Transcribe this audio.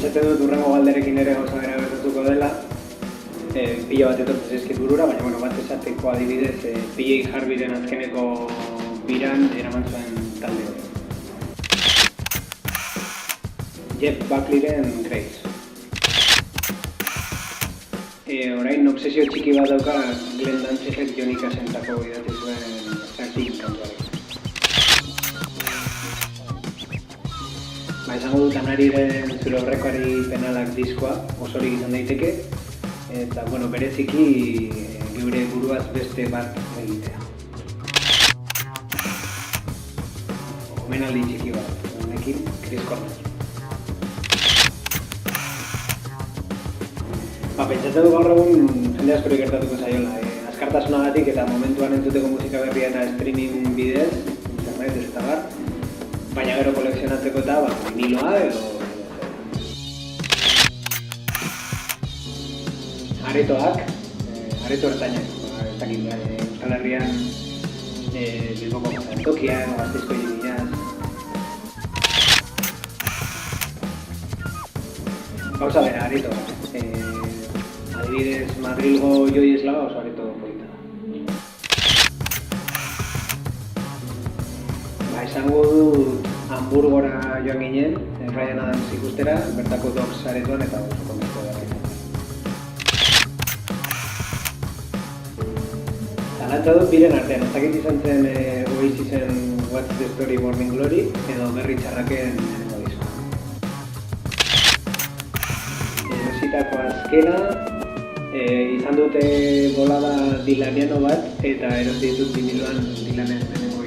Pentsatzen dut urrengo galderekin ere gauza bera gertatuko dela. Pila bat etortzen zaizkit burura, baina bat esateko adibidez, PJ Harveyren azkeneko biran eraman zuen talde hori. Jeff Buckleyren Grace. Orain obsesio txiki bat dauka Glenn Danzigek Johnny Cash-entako idatzi zuen 13 kantuarekin. Esango dut Anariren zure horrekoari penalak diskoa, osorik izan daiteke, eta bereziki geure buruaz beste bat egitea. Omenaldi txiki bat, honekin Chris Cornell. Pentsatzen du gaur egun jende askori gertatuko zaiola, azkartasunagatik eta momentuan entzuteko musika berria eta streaming bidez, internet ez eta bar, baina gero kolekzionatzeko eta viniloa edo aretoak, areto ertainak, ez dakit, Euskal Herrian Bilboko Jantzokian, Gasteizko Jiminas. Gauza bera, aretoak. Adibidez, Madrilgo Joi Eslava oso areto polita da. Esango dut Hamburgora joan ginen, Ryan Adams ikustera, bertako Dogs aretoan eta oso konteko da. Zalantza dut biren artean, ez dakit izan zen Oasisen What's the Story Morning Glory edo Berri Txarraken lehenengo diskoa. Erositako azkena, izan dute bolada Dylaniano bat eta erosi ditut viniloan Dylanen lehenengo